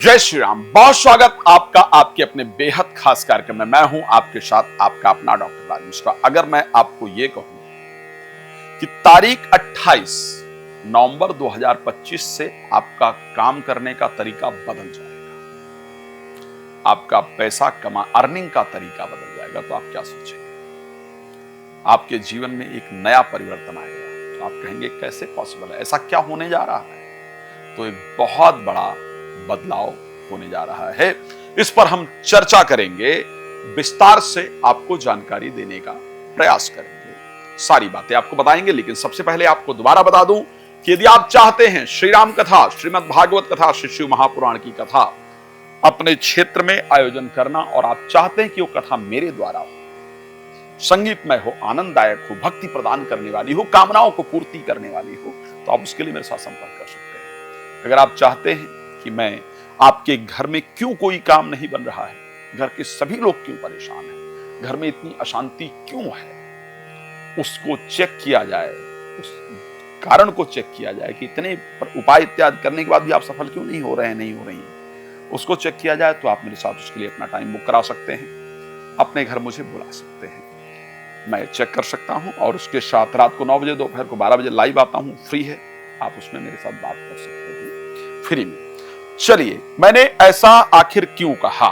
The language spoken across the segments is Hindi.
जय श्री राम। बहुत स्वागत आपका आपके अपने बेहद खास कार्यक्रम में। मैं हूं आपके साथ आपका अपना डॉक्टर राज मिश्रा। अगर मैं आपको ये कहूं कि तारीख 28 नवंबर 2025 से आपका काम करने का तरीका बदल जाएगा, आपका पैसा अर्निंग का तरीका बदल जाएगा, तो आप क्या सोचेंगे? आपके जीवन में एक नया परिवर्तन आएगा, तो आप कहेंगे कैसे पॉसिबल है, ऐसा क्या होने जा रहा है? तो एक बहुत बड़ा बदलाव होने जा रहा है। इस पर हम चर्चा करेंगे, विस्तार से आपको जानकारी देने का प्रयास करेंगे, सारी बातें आपको बताएंगे। लेकिन सबसे पहले आपको दोबारा बता दूं कि यदि आप चाहते हैं श्री राम कथा, श्रीमद् भागवत कथा, श्री शिव महापुराण की कथा अपने क्षेत्र में आयोजन करना, और आप चाहते हैं कि वो कथा मेरे द्वारा हो, संगीतमय हो, आनंददायक हो, भक्ति प्रदान करने वाली हो, कामनाओं को पूर्ति करने वाली हो, तो आप उसके लिए मेरे साथ संपर्क कर सकते हैं। अगर आप चाहते हैं कि मैं आपके घर में क्यों कोई काम नहीं बन रहा है, घर के सभी लोग क्यों परेशान हैं, घर में इतनी अशांति क्यों है, उसको चेक किया जाए, उस कारण को चेक किया जाए कि इतने उपाय इत्यादि करने के बाद भी आप सफल क्यों नहीं हो रहे हैं, उसको चेक किया जाए, तो आप मेरे साथ उसके लिए अपना टाइम बुक करा सकते हैं, अपने घर मुझे बुला सकते हैं, मैं चेक कर सकता हूं, और उसके साथ रात को 9 बजे, दोपहर को 12 बजे लाइव आता हूं, फ्री है, आप उसमें मेरे साथ बात कर सकते हैं फ्री में। चलिए, मैंने ऐसा आखिर क्यों कहा,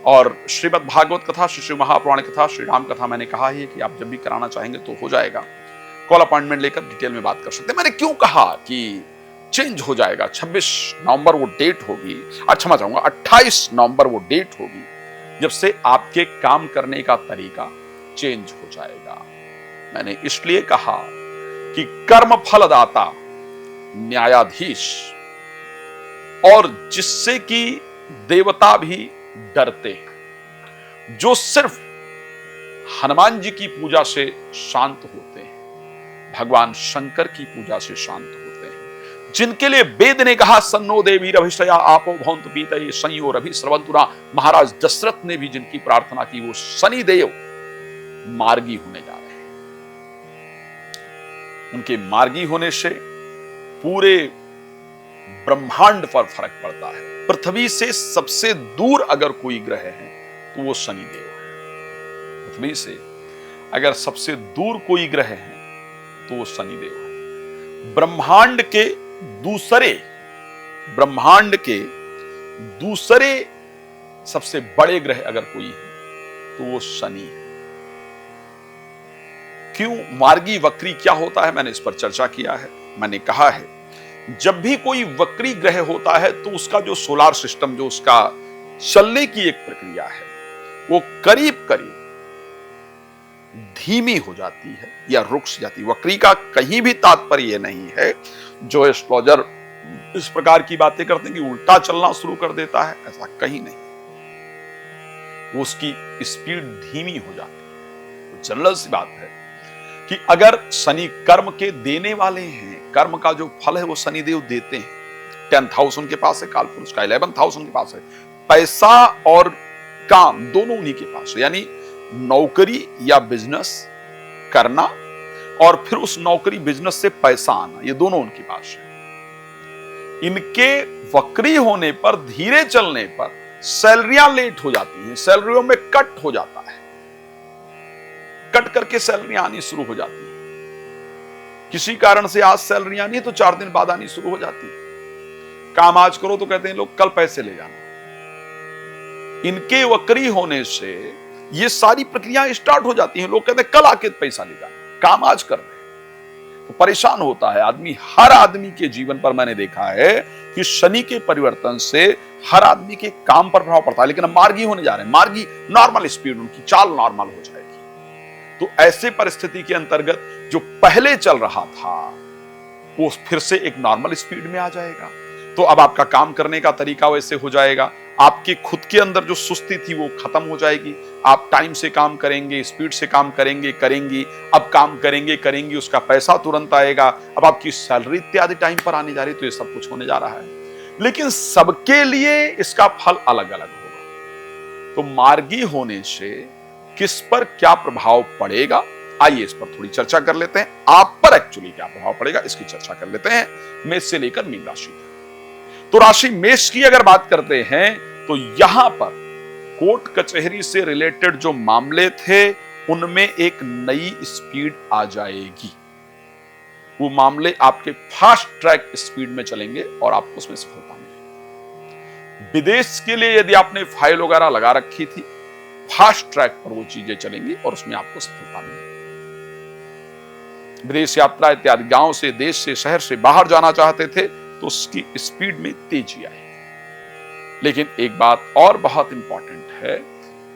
और श्रीमद् भागवत कथा, श्री शिव महापुराण कथा, श्री राम कथा मैंने कहा है कि आप जब भी कराना चाहेंगे तो हो जाएगा, कॉल अपॉइंटमेंट लेकर डिटेल में बात कर सकते हैं। मैंने क्यों कहा कि चेंज हो जाएगा, 26 नवंबर वो डेट होगी, क्षमा चाहूंगा 28 नवंबर वो डेट होगी जब से आपके काम करने का तरीका चेंज हो जाएगा। मैंने इसलिए कहा कि कर्म फलदाता न्यायाधीश, और जिससे कि देवता भी डरते हैं, जो सिर्फ हनुमान जी की पूजा से शांत होते हैं, भगवान शंकर की पूजा से शांत होते हैं, जिनके लिए वेद ने कहा सन्नो देवी रभिषया आपो भवन्तु पीतये संयो रभि स्रवन्तु। महाराज दशरथ ने भी जिनकी प्रार्थना की, वो शनि देव मार्गी होने जा रहे हैं। उनके मार्गी होने से पूरे ब्रह्मांड पर फर्क पड़ता है। पृथ्वी से सबसे दूर अगर कोई ग्रह है तो वो शनि देव है। पृथ्वी से अगर सबसे दूर कोई ग्रह है तो वो शनि देव है। ब्रह्मांड के दूसरे सबसे बड़े ग्रह अगर कोई है तो वो शनि है। क्यों मार्गी वक्री क्या होता है, मैंने इस पर चर्चा किया है। मैंने कहा है, जब भी कोई वक्री ग्रह होता है तो उसका जो सोलार सिस्टम, जो उसका चलने की एक प्रक्रिया है, वो करीब करीब धीमी हो जाती है या रुक जाती है। वक्री का कहीं भी तात्पर्य नहीं है, जो एस्ट्रोलॉजर इस प्रकार की बातें करते हैं कि उल्टा चलना शुरू कर देता है, ऐसा कहीं नहीं। वो उसकी स्पीड धीमी हो जाती है। तो जनरल सी बात है कि अगर शनि कर्म के देने वाले हैं, कर्म का जो फल है वो शनि देव देते हैं। 10th हाउस उनके पास है, कालपुरुष का 11th हाउस उनके पास है। पैसा और काम दोनों उन्हीं के पास है, यानी नौकरी या बिजनेस करना और फिर उस नौकरी बिजनेस से पैसा आना, ये दोनों उनके पास है। इनके वक्री होने पर, धीरे चलने पर सैलरियां लेट हो जाती हैं, सैलरियों में कट हो जाता है, कट करके सैलरियां आनी शुरू हो जाती है। किसी कारण से आज सैलरी आनी है तो 4 दिन बाद आनी शुरू हो जाती है। काम आज करो तो कहते हैं लोग कल पैसे ले जाना। इनके वक्री होने से ये सारी प्रक्रियाएं स्टार्ट हो जाती हैं। लोग कहते हैं कल आके पैसा ले जाना, काम आज कर रहे हैं, तो परेशान होता है आदमी। हर आदमी के जीवन पर मैंने देखा है कि शनि के परिवर्तन से हर आदमी के काम पर प्रभाव पड़ता है। लेकिन अब मार्गी होने जा रहे हैं, मार्गी नॉर्मल स्पीड, उनकी चाल नॉर्मल हो जाएगी। तो ऐसे परिस्थिति के अंतर्गत जो पहले चल रहा था वो फिर से एक नॉर्मल स्पीड में आ जाएगा। तो अब आपका काम करने का तरीका वैसे हो जाएगा। आपके खुद के अंदर जो सुस्ती थी वो खत्म हो जाएगी। आप टाइम से काम करेंगे, स्पीड से काम करेंगी। अब काम करेंगी, उसका पैसा तुरंत आएगा। अब आपकी सैलरी इत्यादि टाइम पर आने जा रही है। तो ये सब कुछ होने जा रहा है, लेकिन सबके लिए इसका फल अलग अलग होगा। तो मार्गी होने से किस पर क्या प्रभाव पड़ेगा, आइए इस पर थोड़ी चर्चा कर लेते हैं। आप पर एक्चुअली क्या प्रभाव पड़ेगा इसकी चर्चा कर लेते हैं, मेष से लेकर मीन राशि तक। तो राशि मेष की अगर बात करते हैं तो यहां पर कोर्ट कचहरी से रिलेटेड जो मामले थे उनमें एक नई स्पीड आ जाएगी। वो मामले आपके फास्ट ट्रैक स्पीड में चलेंगे और आपको उसमें सफलता मिलेगी। विदेश के लिए यदि आपने फाइल वगैरह लगा रखी थी, फास्ट ट्रैक पर वो चीजें चलेंगी और उसमें आपको सफलता मिलेगी। विदेश यात्रा इत्यादि, गांव से, देश से, शहर से बाहर जाना चाहते थे तो उसकी स्पीड में तेजी आएगी। लेकिन एक बात और बहुत इंपॉर्टेंट है,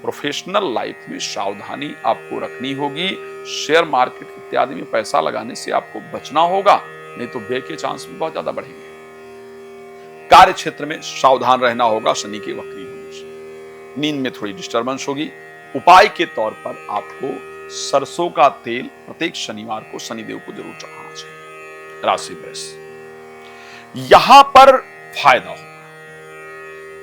प्रोफेशनल लाइफ में सावधानी आपको रखनी होगी। शेयर मार्केट इत्यादि में पैसा लगाने से आपको बचना होगा, नहीं तो व्यय के चांस भी बहुत ज्यादा बढ़ेंगे। कार्य क्षेत्र में सावधान रहना होगा शनि के वक्री होने से। नींद में थोड़ी डिस्टर्बेंस होगी। उपाय के तौर पर आपको सरसों का तेल प्रत्येक शनिवार को शनिदेव को जरूर चढ़ाना चाहिए। राशि वृष, यहां पर फायदा होगा।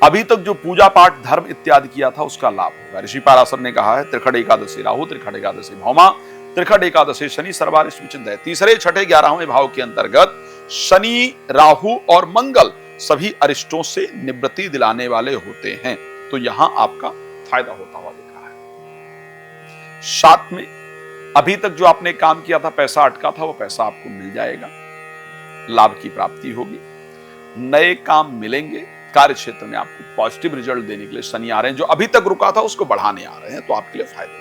अभी तक जो पूजा पाठ धर्म इत्यादि किया था उसका लाभ होगा। ऋषि पाराशर ने कहा है, त्रिखड़ एकादशी राहु, त्रिखड़ एकादशी भौमा, त्रिखड़ एकादशी शनि, सर्वारिष्ट विचिंतय। तीसरे, छठे, 11वें भाव के अंतर्गत शनि, राहु और मंगल सभी अरिष्टों से निवृत्ति दिलाने वाले होते हैं, तो यहां आपका फायदा होता हुआ दिख रहा है। साथ में अभी तक जो आपने काम किया था, पैसा अटका था, वो पैसा आपको मिल जाएगा, लाभ की प्राप्ति होगी, नए काम मिलेंगे। कार्य क्षेत्र में आपको पॉजिटिव रिजल्ट देने के लिए शनि आ रहे हैं, जो अभी तक रुका था उसको बढ़ाने आ रहे हैं, तो आपके लिए फायदा।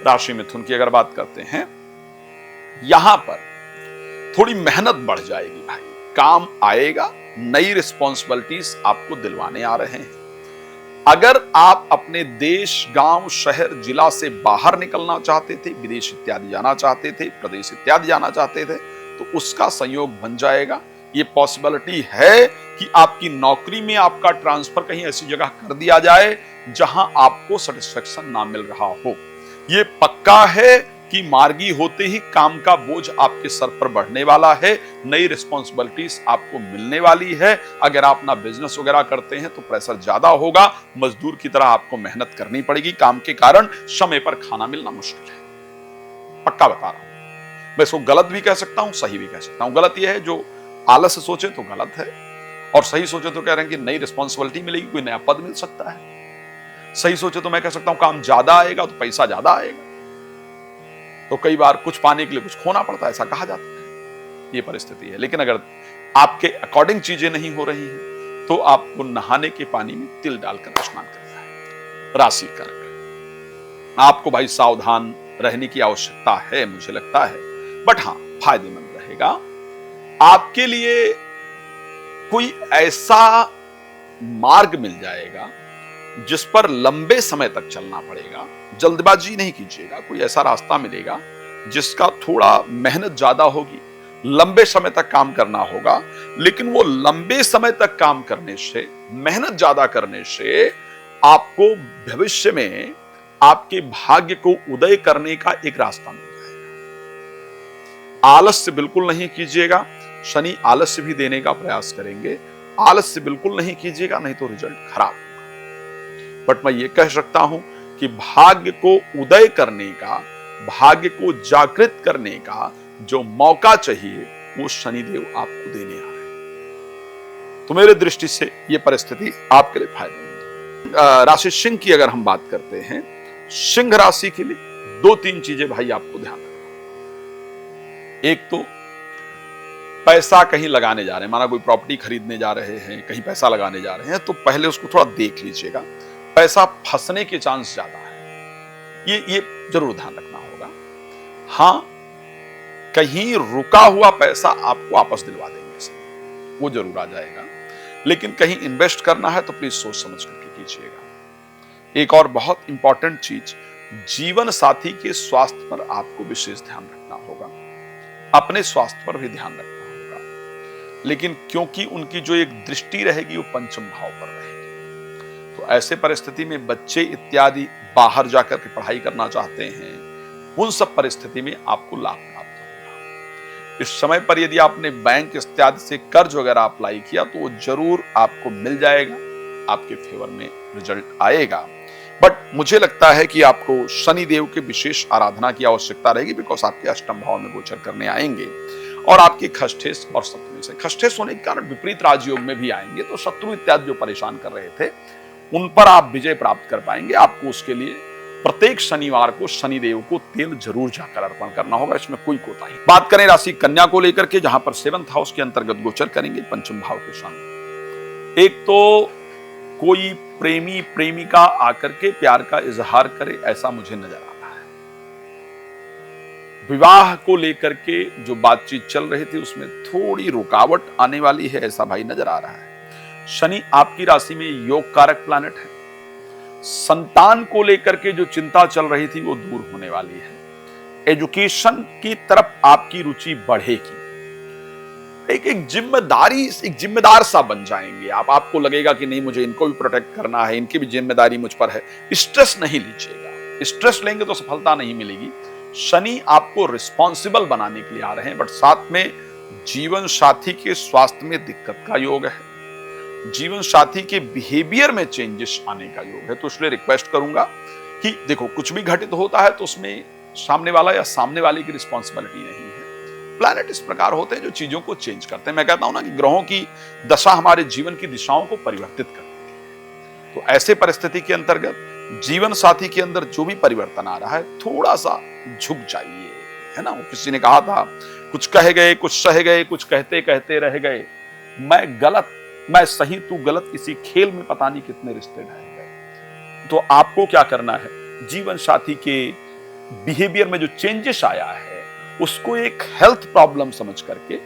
राशि मिथुन की अगर बात करते हैं, यहां पर थोड़ी मेहनत बढ़ जाएगी भाई, काम आएगा, नई रिस्पॉन्सिबिलिटीज आपको दिलवाने आ रहे हैं। अगर आप अपने देश, गांव, शहर, जिला से बाहर निकलना चाहते थे, विदेश इत्यादि जाना चाहते थे, प्रदेश इत्यादि जाना चाहते थे, तो उसका संयोग बन जाएगा। ये पॉसिबिलिटी है कि आपकी नौकरी में आपका ट्रांसफर कहीं ऐसी जगह कर दिया जाए जहां आपको सेटिस्फेक्शन ना मिल रहा हो। ये पक्का है कि मार्गी होते ही काम का बोझ आपके सर पर बढ़ने वाला है, नई रिस्पॉन्सिबिलिटीज आपको मिलने वाली है। अगर आप ना बिजनेस वगैरह करते हैं तो प्रेशर ज्यादा होगा, मजदूर की तरह आपको मेहनत करनी पड़ेगी, काम के कारण समय पर खाना मिलना मुश्किल है, पक्का बता रहा हूं। मैं इसको गलत भी कह सकता हूं, सही भी कह सकता हूं। गलत यह है जो आलस से सोचे तो गलत है, और सही सोचे तो कह रहे हैं कि नई रिस्पॉन्सिबिलिटी मिलेगी, कोई नया पद मिल सकता है। सही सोचे तो मैं कह सकता हूं काम ज्यादा आएगा तो पैसा ज्यादा आएगा, तो कई बार कुछ पाने के लिए कुछ खोना पड़ता है, ऐसा कहा जाता है, ये परिस्थिति है। लेकिन अगर आपके अकॉर्डिंग चीजें नहीं हो रही हैं तो आपको नहाने के पानी में तिल डालकर स्नान करना है। राशि कर्क, आपको भाई सावधान रहने की आवश्यकता है, मुझे लगता है, बट हाँ फायदेमंद रहेगा। आपके लिए कोई ऐसा मार्ग मिल जाएगा जिस पर लंबे समय तक चलना पड़ेगा, जल्दबाजी नहीं कीजिएगा। कोई ऐसा रास्ता मिलेगा जिसका थोड़ा मेहनत ज्यादा होगी, लंबे समय तक काम करना होगा, लेकिन वो लंबे समय तक काम करने से, मेहनत ज्यादा करने से आपको भविष्य में आपके भाग्य को उदय करने का एक रास्ता मिल जाएगा। आलस्य बिल्कुल नहीं कीजिएगा, शनि आलस्य भी देने का प्रयास करेंगे। आलस्य बिल्कुल नहीं कीजिएगा, नहीं तो रिजल्ट खराब होगा। बट मैं ये कह सकता हूं कि भाग्य को उदय करने का, भाग्य को जागृत करने का जो मौका चाहिए वो शनिदेव आपको देने आ रहे हैं। तो मेरे दृष्टि से ये परिस्थिति आपके लिए फायदेमंद है। राशि सिंह की अगर हम बात करते हैं, सिंह राशि के लिए 2-3 चीजें भाई आपको ध्यान रखना। एक तो पैसा कहीं लगाने जा रहे हैं, माना कोई प्रॉपर्टी खरीदने जा रहे हैं, कहीं पैसा लगाने जा रहे हैं, तो पहले उसको थोड़ा देख लीजिएगा, पैसा फंसने के चांस ज्यादा है, ये जरूर ध्यान रखना होगा। हां, कहीं रुका हुआ पैसा आपको वापस दिलवा देंगे से, वो जरूर आ जाएगा, लेकिन कहीं इन्वेस्ट करना है तो प्लीज सोच समझ करके कीजिएगा। एक और बहुत इंपॉर्टेंट चीज, जीवन साथी के स्वास्थ्य पर आपको विशेष ध्यान रखना होगा, अपने स्वास्थ्य पर भी ध्यान रखना होगा। लेकिन क्योंकि उनकी जो एक दृष्टि रहेगी वो पंचम भाव पर रहेगी, तो ऐसे परिस्थिति में बच्चे इत्यादि बाहर जाकर के पढ़ाई करना चाहते हैं, उन सब परिस्थिति में आपको लाभ प्राप्त होगा। इस समय पर यदि आपने बैंक इत्यादि से कर्ज वगैरह अप्लाई किया तो वो जरूर आपको मिल जाएगा, आपके फेवर में रिजल्ट आएगा। बट मुझे लगता है कि आपको शनि देव के विशेष आराधना की आवश्यकता रहेगी, बिकॉज आपके अष्टम भाव में गोचर करने आएंगे और आपके खष्ठेश और सप्तमी से खष्ठेश होने के कारण विपरीत राजयोग में भी आएंगे, तो शत्रु इत्यादि जो परेशान कर रहे थे उन पर आप विजय प्राप्त कर पाएंगे। आपको उसके लिए प्रत्येक शनिवार को शनिदेव को तेल जरूर जाकर अर्पण करना होगा, इसमें कोई कोताही। बात करें राशि कन्या को लेकर के, जहां पर 7th हाउस के अंतर्गत गोचर करेंगे पंचम भाव के सामने। एक तो कोई प्रेमी प्रेमिका आकर के प्यार का इजहार करे, ऐसा मुझे नजर आ रहा है। विवाह को लेकर के जो बातचीत चल रही थी उसमें थोड़ी रुकावट आने वाली है, ऐसा भाई नजर आ रहा है। शनि आपकी राशि में योग कारक प्लैनेट है। संतान को लेकर के जो चिंता चल रही थी वो दूर होने वाली है। एजुकेशन की तरफ आपकी रुचि बढ़ेगी। एक जिम्मेदार सा बन जाएंगे आप। आपको लगेगा कि नहीं, मुझे इनको भी प्रोटेक्ट करना है, इनकी भी जिम्मेदारी मुझ पर है। स्ट्रेस नहीं लीजिएगा, स्ट्रेस लेंगे तो सफलता नहीं मिलेगी। शनि आपको रिस्पॉन्सिबल बनाने के लिए आ रहे हैं, बट साथ में जीवन साथी के स्वास्थ्य में दिक्कत का योग है, जीवन साथी के बिहेवियर में चेंजेस आने का योग है। तो इसलिए रिक्वेस्ट करूंगा कि देखो, कुछ भी घटित होता है तो उसमें सामने वाला या सामने वाले की रिस्पॉन्सिबिलिटी नहीं है। प्लैनेट इस प्रकार होते हैं जो चीजों को चेंज करते हैं। मैं कहता हूं ना कि ग्रहों की दशा हमारे जीवन की दिशाओं को परिवर्तित करती है। तो ऐसे परिस्थिति के अंतर्गत जीवन साथी के अंदर जो भी परिवर्तन आ रहा है, थोड़ा सा झुक जाइए, है ना। वो किसी ने कहा था, कुछ कहे गए, कुछ सहे गए, कुछ कहते कहते रह गए, मैं गलत, मैं सही, तू गलत, किसी खेल में पता नहीं कितने रिश्ते ढह गए। तो आपको क्या करना है, जीवन साथी के बिहेवियर में जो चेंजेस आया है उसको एक हेल्थ प्रॉब्लम समझ करके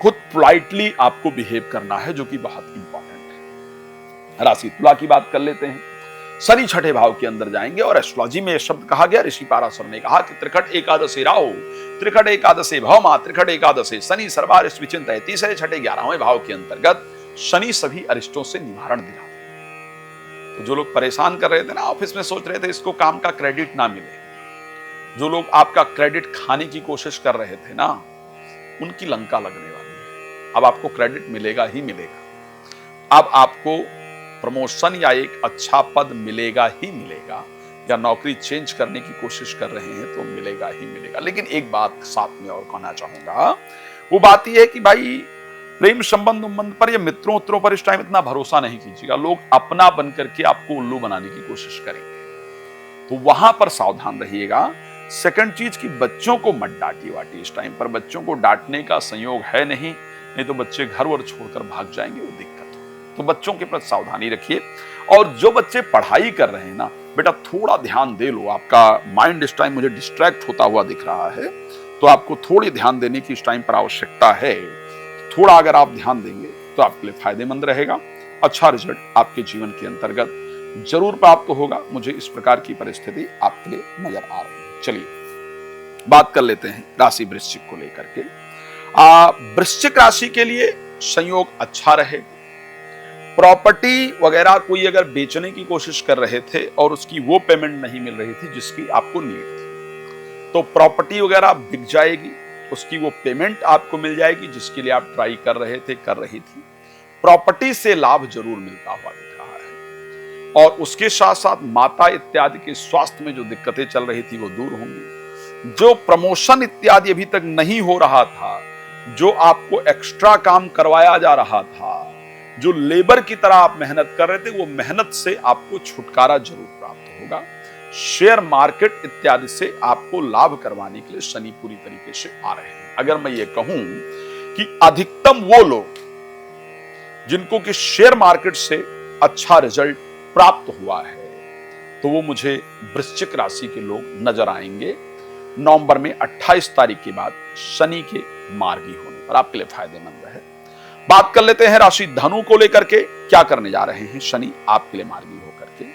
खुद पोलाइटली आपको बिहेव करना है, जो कि बहुत इंपॉर्टेंट है। राशि तुला की बात कर लेते हैं। शनि छठे भाव के अंदर जाएंगे और एस्ट्रोलॉजी में यह शब्द कहा गया, ऋषि पाराशर ने कहा कि त्रिकट एकादशे राहु, त्रिकट एकादशे भौमा, त्रिकट एकादशे शनि, सर्वारिष्ट विचिंतये। तीसरे छठे 11वें भाव के अंतर्गत शनि सभी अरिष्टों से निवारण दिलाते हैं। तो जो लोग परेशान कर रहे थे ना, ऑफिस में सोच रहे थे इसको काम का क्रेडिट ना मिले, जो लोग आपका क्रेडिट खाने की कोशिश कर रहे थे ना, उनकी लंका लगने वाली है। अब आपको क्रेडिट मिलेगा ही मिलेगा। अब आपको प्रमोशन या एक अच्छा पद मिलेगा ही मिलेगा, या नौकरी चेंज करने की कोशिश कर रहे हैं तो मिलेगा ही मिलेगा। लेकिन एक बात साथ में और कहना चाहूंगा, वो बात यह है कि भाई प्रेम संबंध उम्बंध पर या मित्रों उत्तरों पर इस टाइम इतना भरोसा नहीं कीजिएगा। लोग अपना बन करके आपको उल्लू बनाने की कोशिश करेंगे, तो वहां पर सावधान रहिएगा। सेकंड चीज की बच्चों को मत डांटिए वाटी। इस टाइम पर बच्चों को डांटने का संयोग है नहीं तो बच्चे घर वर छोड़कर भाग जाएंगे, वो दिक्कत हो। तो बच्चों के प्रति सावधानी रखिए। और जो बच्चे पढ़ाई कर रहे हैं ना, बेटा थोड़ा ध्यान दे लो। आपका माइंड इस टाइम मुझे डिस्ट्रैक्ट होता हुआ दिख रहा है, तो आपको थोड़ी ध्यान देने की इस टाइम पर आवश्यकता है। थोड़ा अगर आप ध्यान देंगे तो आपके लिए फायदेमंद रहेगा। अच्छा रिजल्ट आपके जीवन के अंतर्गत जरूर प्राप्त होगा। मुझे इस प्रकार की परिस्थिति आपके लिए नजर आ रही है। चलिए बात कर लेते हैं राशि वृश्चिक को लेकर के। वृश्चिक राशि के लिए संयोग अच्छा रहे। प्रॉपर्टी वगैरह कोई अगर बेचने की कोशिश कर रहे थे और उसकी वो पेमेंट नहीं मिल रही थी जिसकी आपको नीड थी, तो प्रॉपर्टी वगैरह बिक जाएगी, उसकी वो पेमेंट आपको मिल जाएगी जिसके लिए आप ट्राई कर रहे थे, कर रही थी। प्रॉपर्टी से लाभ जरूर मिलता हुआ दिख रहा है। और उसके साथ साथ माता इत्यादि के स्वास्थ्य में जो दिक्कतें चल रही थी वो दूर होंगी। जो प्रमोशन इत्यादि अभी तक नहीं हो रहा था, जो आपको एक्स्ट्रा काम करवाया जा रहा था, जो लेबर की तरह आप मेहनत कर रहे थे, वो मेहनत से आपको छुटकारा जरूर प्राप्त होगा। शेयर मार्केट इत्यादि से आपको लाभ करवाने के लिए शनि पूरी तरीके से आ रहे हैं। अगर मैं ये कहूं कि अधिकतम वो लोग जिनको कि शेयर मार्केट से अच्छा रिजल्ट प्राप्त हुआ है, तो वो मुझे वृश्चिक राशि के लोग नजर आएंगे नवंबर में 28 तारीख के बाद शनि के मार्गी होने पर। आपके लिए फायदेमंद है। बात कर लेते हैं राशि धनु को लेकर के, क्या करने जा रहे हैं शनि आपके लिए मार्गी होकर के।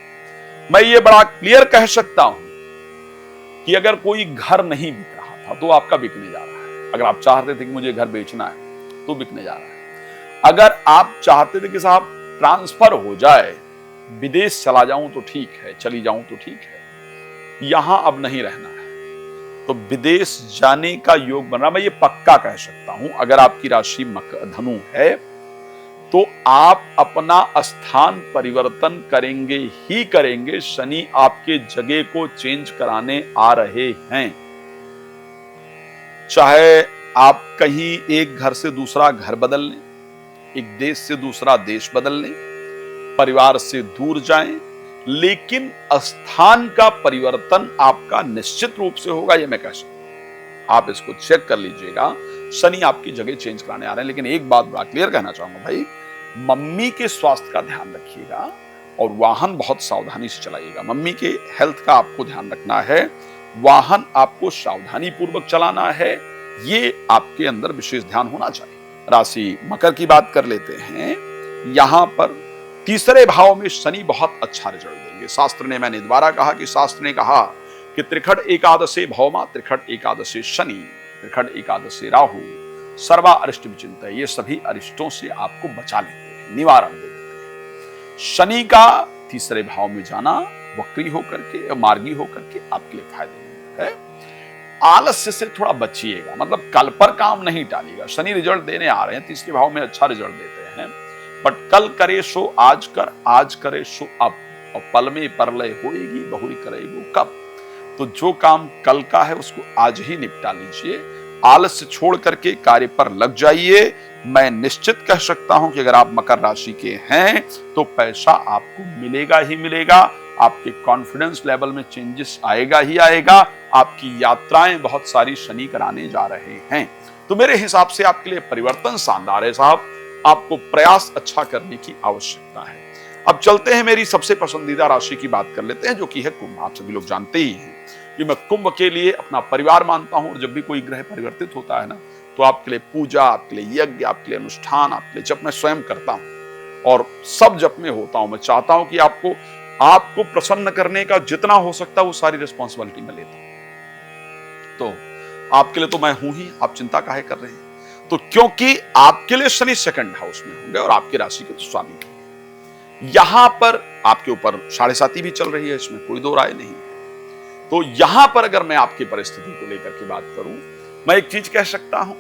मैं ये बड़ा क्लियर कह सकता हूं कि अगर कोई घर नहीं बिक रहा था तो आपका बिकने जा रहा है। अगर आप चाहते थे कि मुझे घर बेचना है तो बिकने जा रहा है। अगर आप चाहते थे कि साहब ट्रांसफर हो जाए, विदेश चला जाऊं तो ठीक है, चली जाऊं तो ठीक है, यहां अब नहीं रहना है, तो विदेश जाने का योग बन रहा। मैं ये पक्का कह सकता हूं, अगर आपकी राशि धनु है तो आप अपना स्थान परिवर्तन करेंगे ही करेंगे। शनि आपके जगह को चेंज कराने आ रहे हैं। चाहे आप कहीं एक घर से दूसरा घर बदल लें, एक देश से दूसरा देश बदल लें, परिवार से दूर जाएं, लेकिन स्थान का परिवर्तन आपका निश्चित रूप से होगा, यह मैं कह सकता हूं। आप इसको चेक कर लीजिएगा। शनि आपकी जगह चेंज कराने आ रहे हैं। लेकिन एक बात बड़ा क्लियर कहना चाहूंगा भाई, मम्मी के स्वास्थ्य का ध्यान रखिएगा और वाहन बहुत सावधानी से चलाइएगा। मम्मी के हेल्थ का आपको ध्यान रखना है, वाहन आपको सावधानी पूर्वक चलाना है, ये आपके अंदर विशेष ध्यान होना चाहिए। राशि मकर की बात कर लेते हैं। यहां पर तीसरे भाव में शनि बहुत अच्छा रिजल्ट देंगे। शास्त्र ने, मैंने दोबारा कहा कि शास्त्र ने कहा कि त्रिखट एकादशे भौमा, त्रिखट एकादशे शनि, त्रिखट एकादशे राहु, सर्वा अरिष्ट विचिंता, ये सभी अरिष्टों से आपको बचा लेते हैं, निवारण दे देते हैं। शनि का तीसरे भाव में जाना वक्री होकर के, मार्गी होकर के आपके लिए फायदेमंद है। आलस्य से थोड़ा बचिएगा, मतलब कल पर काम नहीं टालिएगा। शनि रिजल्ट देने आ रहे हैं, तीसरे भाव में अच्छा रिजल्ट देते हैं, बट कल करे सो आज कर, आज करे सो अब, और पल में परलय होएगी, बहुरी करेगो कब। तो जो काम कल का है उसको आज ही निपटा लीजिए, आलस्य छोड़ करके कार्य पर लग जाइए। मैं निश्चित कह सकता हूं कि अगर आप मकर राशि के हैं तो पैसा आपको मिलेगा ही मिलेगा। आपके कॉन्फिडेंस लेवल में चेंजेस आएगा ही आएगा। आपकी यात्राएं बहुत सारी शनि कराने जा रहे हैं। तो मेरे हिसाब से आपके लिए परिवर्तन शानदार है साहब। आपको प्रयास अच्छा करने की आवश्यकता है। अब चलते हैं मेरी सबसे पसंदीदा राशि की बात कर लेते हैं, जो कि है कुंभ। आप सभी लोग जानते ही हैं कि मैं कुंभ के लिए अपना परिवार मानता हूं, और जब भी कोई ग्रह परिवर्तित होता है ना, तो आपके लिए पूजा, आपके लिए यज्ञ, आपके लिए अनुष्ठान, आपके लिए जप मैं स्वयं करता हूं और सब जप में होता हूं। मैं चाहता हूं कि आपको प्रसन्न करने का जितना हो सकता है वो सारी रिस्पॉन्सिबिलिटी मैं लेता हूं। तो आपके लिए तो मैं हूं ही, आप चिंता काहे कर रहे हैं? तो क्योंकि आपके लिए शनि सेकंड हाउस में होंगे और आपकी राशि के तो स्वामी होंगे। यहां पर आपके ऊपर 7.5 भी चल रही है, इसमें कोई दो राय नहीं है। तो यहां पर अगर मैं आपकी परिस्थिति को लेकर के बात करूं, मैं एक चीज कह सकता हूं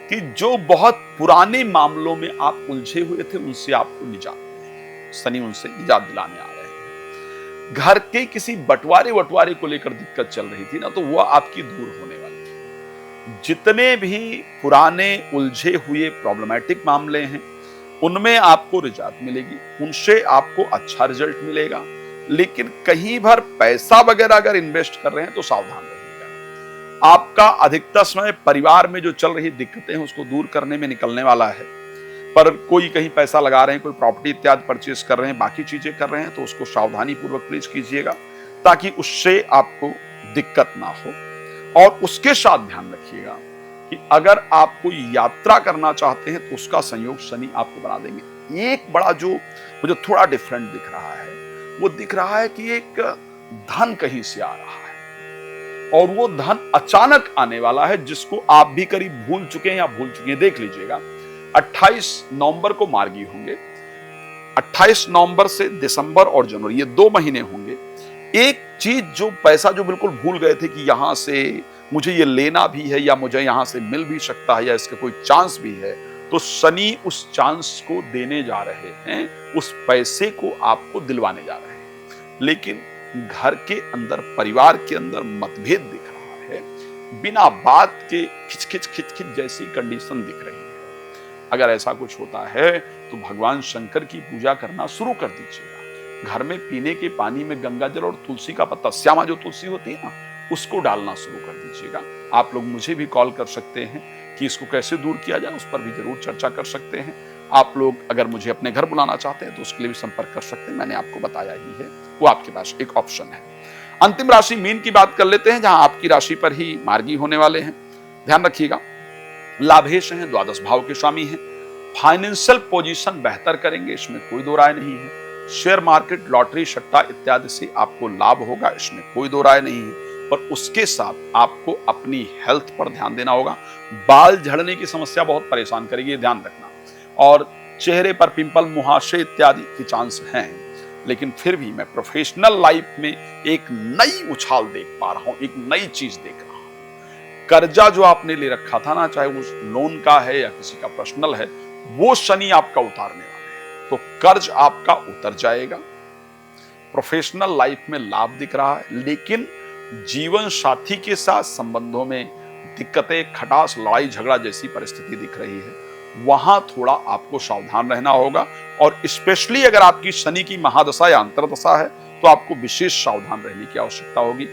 कि जो बहुत पुराने मामलों में आप उलझे हुए थे, उनसे आपको निजात मिलेगी। शनि उनसे निजात दिलाने आ रहे हैं। घर के किसी बंटवारे को लेकर दिक्कत चल रही थी ना, तो वह आपकी दूर होने वाली है। जितने भी पुराने उलझे हुए प्रॉब्लमैटिक मामले हैं, उनमें आपको निजात मिलेगी, उनसे आपको अच्छा रिजल्ट मिलेगा। लेकिन कहीं भर पैसा वगैरह अगर इन्वेस्ट कर रहे हैं तो सावधान रहिएगा। आपका अधिकतर समय परिवार में जो चल रही दिक्कतें हैं उसको दूर करने में निकलने वाला है। पर कोई कहीं पैसा लगा रहे हैं, कोई प्रॉपर्टी इत्यादि परचेज कर रहे हैं, बाकी चीजें कर रहे हैं, तो उसको सावधानी पूर्वक प्लीज कीजिएगा, ताकि उससे आपको दिक्कत ना हो। और उसके साथ ध्यान रखिएगा कि अगर आप कोई यात्रा करना चाहते हैं तो उसका संयोग शनि आपको बना देंगे। एक बड़ा जो मुझे थोड़ा डिफरेंट दिख रहा है, वो दिख रहा है कि एक धन कहीं से आ रहा है और वो धन अचानक आने वाला है, जिसको आप भी करीब भूल चुके हैं या भूल चुके हैं। देख लीजिएगा, 28 नवंबर को मार्गी होंगे। 28 नवंबर से दिसंबर और जनवरी, ये 2 महीने होंगे। एक चीज, जो पैसा जो बिल्कुल भूल गए थे कि यहां से मुझे ये लेना भी है या मुझे यहां से मिल भी सकता है या इसका कोई चांस भी है, तो शनि उस चांस को देने जा रहे हैं, उस पैसे को आपको दिलवाने जा रहे हैं। लेकिन घर के अंदर, परिवार के अंदर मतभेद दिख रहा है, बिना बात के खिच जैसी कंडीशन दिख रही है। अगर ऐसा कुछ होता है तो भगवान शंकर की पूजा करना शुरू कर दीजिएगा। घर में पीने के पानी में गंगा जल और तुलसी का पत्ता, श्यामा जो तुलसी होती है ना, उसको डालना शुरू कर दीजिएगा। आप लोग मुझे भी कॉल कर सकते हैं कि इसको कैसे दूर किया जाए, उस पर भी जरूर चर्चा कर सकते हैं। आप लोग अगर मुझे अपने घर बुलाना चाहते हैं तो उसके लिए भी संपर्क कर सकते हैं, मैंने आपको बताया ही है, वो आपके पास एक ऑप्शन है। अंतिम राशि मीन की बात कर लेते हैं, जहां आपकी राशि पर ही मार्गी होने वाले हैं। ध्यान रखिएगा, लाभेश हैं, द्वादश भाव के स्वामी हैं, फाइनेंशियल पोजीशन बेहतर करेंगे, इसमें कोई दो राय नहीं है। शेयर मार्केट, लॉटरी, सट्टा इत्यादि से आपको लाभ होगा, इसमें कोई दो राय नहीं है। पर उसके साथ आपको अपनी हेल्थ पर ध्यान देना होगा। बाल झड़ने की समस्या बहुत परेशान करेगी, ध्यान रखना। और चेहरे पर पिंपल, मुहासे इत्यादि के चांस हैं। लेकिन फिर भी मैं प्रोफेशनल लाइफ में एक नई उछाल देख पा रहा हूं, एक नई चीज देख रहा हूं। कर्जा जो आपने ले रखा था ना, चाहे वो लोन का है या किसी का पर्सनल है, वो शनि आपका उतारने वाला है। तो कर्ज आपका उतर जाएगा। प्रोफेशनल लाइफ में लाभ दिख रहा है, लेकिन जीवन साथी के साथ संबंधों में दिक्कतें, खटास, लड़ाई झगड़ा जैसी परिस्थिति दिख रही है। वहां थोड़ा आपको सावधान रहना होगा, और स्पेशली अगर आपकी शनि की महादशा या अंतरदशा है तो आपको विशेष सावधान रहने की आवश्यकता होगी।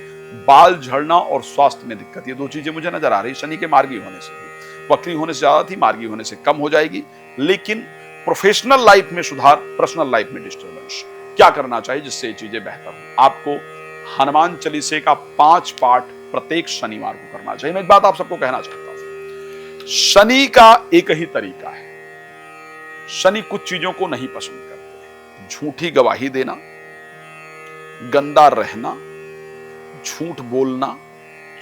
बाल झड़ना और स्वास्थ्य में दिक्कत, ये दो चीजें मुझे नजर आ रही। शनि के मार्गी होने से भी, वक्री होने से ज्यादा थी, मार्गी होने से कम हो जाएगी। लेकिन प्रोफेशनल लाइफ में सुधार, पर्सनल लाइफ में डिस्टर्बेंस, क्या करना चाहिए जिससे ये चीजें बेहतर हो? आपको हनुमान चालीसे का 5 पाठ प्रत्येक शनिवार को करना चाहिए। मैं एक बात आप सबको कहना चाहता हूं, शनि का एक ही तरीका है। शनि कुछ चीजों को नहीं पसंद करते। झूठी गवाही देना, गंदा रहना, झूठ बोलना,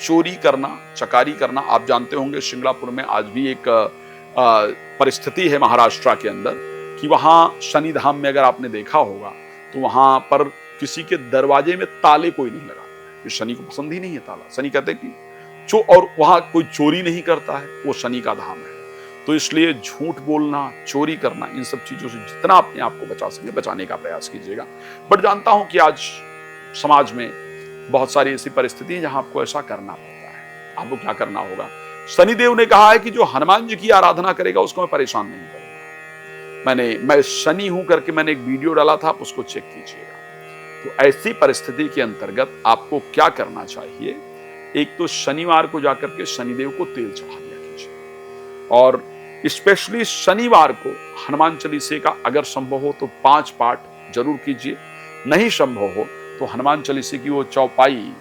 चोरी करना, चकारी करना। आप जानते होंगे शिंगणापुर में आज भी एक परिस्थिति है महाराष्ट्र के अंदर कि वहां शनि धाम में अगर आपने देखा होगा तो वहां पर किसी के दरवाजे में ताले कोई नहीं लगाता है। शनि को पसंद ही नहीं है ताला। शनि कहते हैं कि और वहां कोई चोरी नहीं करता है, वो शनि का धाम है। तो इसलिए झूठ बोलना, चोरी करना, इन सब चीजों से जितना अपने आप को बचा सके बचाने का प्रयास कीजिएगा। बट जानता हूं कि आज समाज में बहुत सारी ऐसी परिस्थिति है जहां आपको ऐसा करना पड़ता है। आपको क्या करना होगा? शनिदेव ने कहा है कि जो हनुमान जी की आराधना करेगा उसको मैं परेशान नहीं करूंगा। मैं शनि हूं करके मैंने एक वीडियो डाला था, आप उसको चेक कीजिएगा। तो ऐसी परिस्थिति के अंतर्गत आपको क्या करना चाहिए? एक तो शनिवार को जाकर के शनिदेव को तेल चढ़ा दिया कीजिए, और स्पेशली शनिवार को हनुमान चालीसे का अगर संभव हो तो 5 पाठ जरूर कीजिए। नहीं संभव हो तो हनुमान चालीसे की वो चौपाई,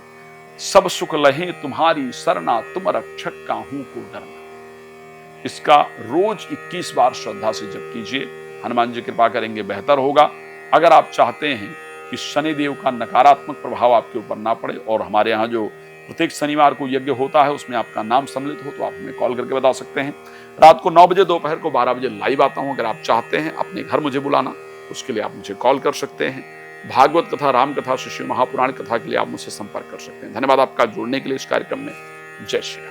सब सुख लहे तुम्हारी सरना, तुम रक्षक काहू को डरना, इसका रोज 21 बार श्रद्धा से जप कीजिए। हनुमान जी कृपा करेंगे, बेहतर होगा। अगर आप चाहते हैं कि शनिदेव का नकारात्मक प्रभाव आपके ऊपर ना पड़े, और हमारे यहाँ जो प्रत्येक शनिवार को यज्ञ होता है उसमें आपका नाम सम्मिलित हो, तो आप हमें कॉल करके बता सकते हैं। रात को 9 बजे, दोपहर को 12 बजे लाइव आता हूं। अगर आप चाहते हैं अपने घर मुझे बुलाना, उसके लिए आप मुझे कॉल कर सकते हैं। भागवत कथा, राम कथा, शिव महापुराण कथा के लिए आप मुझसे संपर्क कर सकते हैं। धन्यवाद आपका जुड़ने के लिए इस कार्यक्रम में। जय श्री राम।